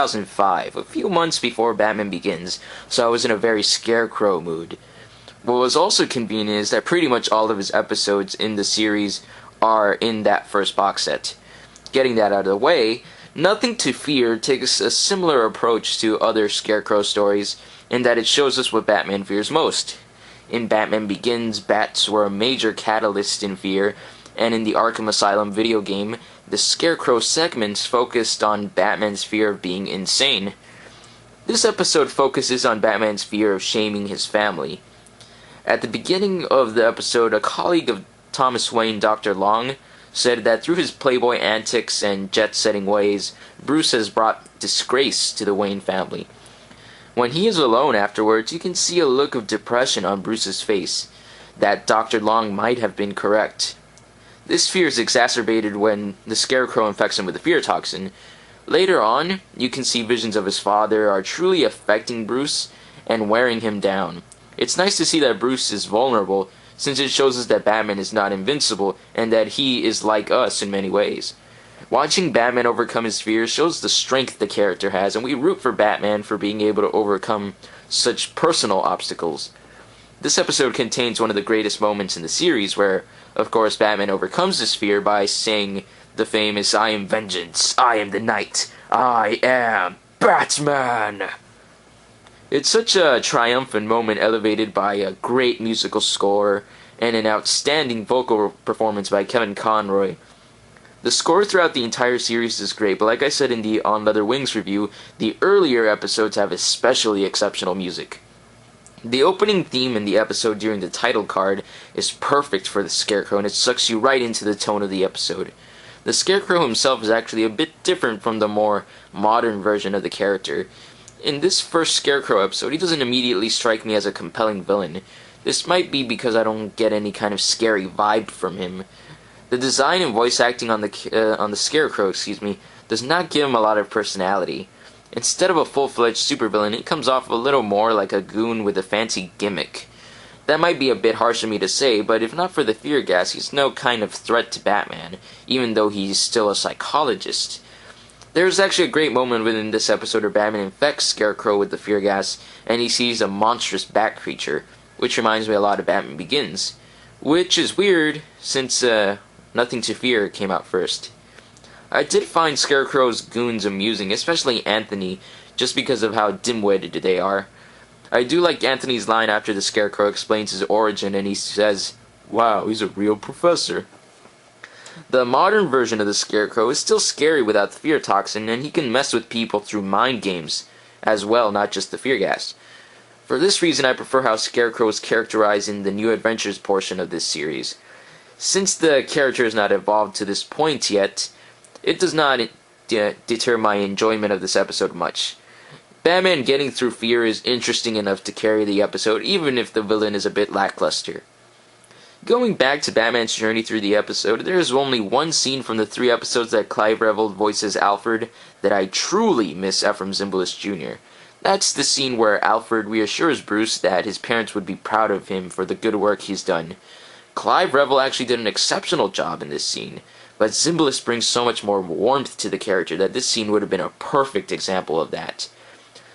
2005, a few months before Batman Begins, so I was in a very Scarecrow mood. What was also convenient is that pretty much all of his episodes in the series are in that first box set. Getting that out of the way, Nothing to Fear takes a similar approach to other Scarecrow stories in that it shows us what Batman fears most. In Batman Begins, bats were a major catalyst in fear, and in the Arkham Asylum video game, the Scarecrow segments focused on Batman's fear of being insane. This episode focuses on Batman's fear of shaming his family. At the beginning of the episode, a colleague of Thomas Wayne, Dr. Long, said that through his playboy antics and jet-setting ways, Bruce has brought disgrace to the Wayne family. When he is alone afterwards, you can see a look of depression on Bruce's face, that Dr. Long might have been correct. This fear is exacerbated when the Scarecrow infects him with the fear toxin. Later on, you can see visions of his father are truly affecting Bruce and wearing him down. It's nice to see that Bruce is vulnerable, since it shows us that Batman is not invincible and that he is like us in many ways. Watching Batman overcome his fears shows the strength the character has, and we root for Batman for being able to overcome such personal obstacles. This episode contains one of the greatest moments in the series where, of course, Batman overcomes his fear by saying the famous, "I am vengeance, I am the night, I am Batman!" It's such a triumphant moment elevated by a great musical score and an outstanding vocal performance by Kevin Conroy. The score throughout the entire series is great, but like I said in the On Leather Wings review, the earlier episodes have especially exceptional music. The opening theme in the episode during the title card is perfect for the Scarecrow, and it sucks you right into the tone of the episode. The Scarecrow himself is actually a bit different from the more modern version of the character. In this first Scarecrow episode, he doesn't immediately strike me as a compelling villain. This might be because I don't get any kind of scary vibe from him. The design and voice acting on the Scarecrow, does not give him a lot of personality. Instead of a full-fledged supervillain, he comes off a little more like a goon with a fancy gimmick. That might be a bit harsh of me to say, but if not for the fear gas, he's no kind of threat to Batman, even though he's still a psychologist. There's actually a great moment within this episode where Batman infects Scarecrow with the fear gas, and he sees a monstrous bat creature, which reminds me a lot of Batman Begins. Which is weird, since Nothing to Fear came out first. I did find Scarecrow's goons amusing, especially Anthony, just because of how dim-witted they are. I do like Anthony's line after the Scarecrow explains his origin, and he says, "Wow, he's a real professor." The modern version of the Scarecrow is still scary without the fear toxin, and he can mess with people through mind games as well, not just the fear gas. For this reason, I prefer how Scarecrow is characterized in the New Adventures portion of this series. Since the character is not evolved to this point yet, it does not deter my enjoyment of this episode much. Batman getting through fear is interesting enough to carry the episode, even if the villain is a bit lackluster. Going back to Batman's journey through the episode, there is only one scene from the 3 episodes that Clive Revel voices Alfred that I truly miss Ephraim Zimbalist Jr. That's the scene where Alfred reassures Bruce that his parents would be proud of him for the good work he's done. Clive Revel actually did an exceptional job in this scene, but Zimbalist brings so much more warmth to the character that this scene would have been a perfect example of that.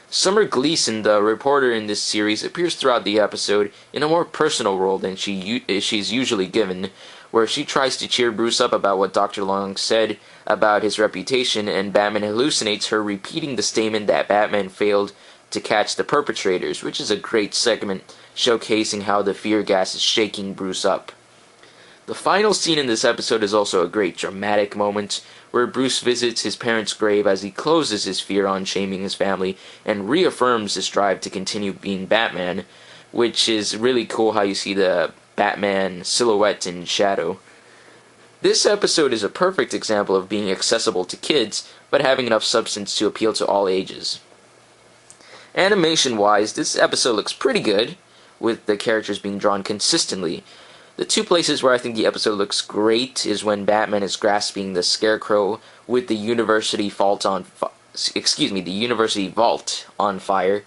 Summer Gleason, the reporter in this series, appears throughout the episode in a more personal role than she's usually given, where she tries to cheer Bruce up about what Dr. Long said about his reputation, and Batman hallucinates her repeating the statement that Batman failed to catch the perpetrators, which is a great segment showcasing how the fear gas is shaking Bruce up. The final scene in this episode is also a great dramatic moment, where Bruce visits his parents' grave as he closes his fear on shaming his family and reaffirms his drive to continue being Batman, which is really cool how you see the Batman silhouette in shadow. This episode is a perfect example of being accessible to kids, but having enough substance to appeal to all ages. Animation-wise, this episode looks pretty good, with the characters being drawn consistently. The 2 places where I think the episode looks great is when Batman is grasping the Scarecrow with the university vault on fire,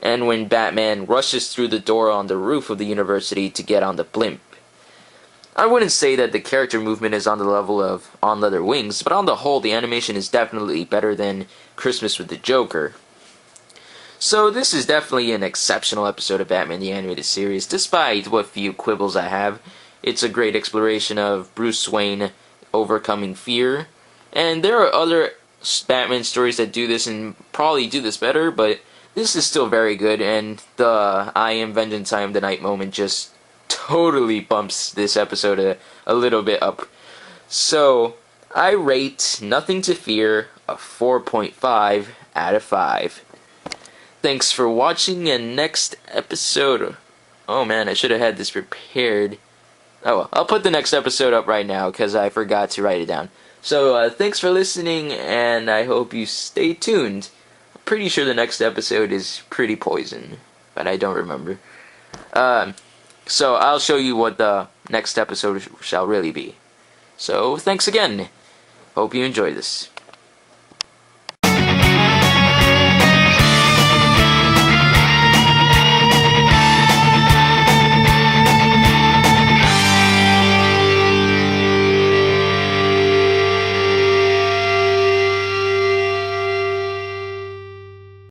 and when Batman rushes through the door on the roof of the university to get on the blimp. I wouldn't say that the character movement is on the level of On Leather Wings, but on the whole, the animation is definitely better than Christmas with the Joker. So this is definitely an exceptional episode of Batman the Animated Series, despite what few quibbles I have. It's a great exploration of Bruce Wayne overcoming fear, and there are other Batman stories that do this and probably do this better, but this is still very good, and the I am vengeance, I am the night moment just totally bumps this episode a little bit up. So, I rate Nothing to Fear a 4.5 out of 5. Thanks for watching, and next episode... Oh man, I should have had this prepared. Oh well, I'll put the next episode up right now because I forgot to write it down. So, thanks for listening, and I hope you stay tuned. I'm pretty sure the next episode is Pretty Poison, but I don't remember. So I'll show you what the next episode shall really be. So, thanks again. Hope you enjoy this.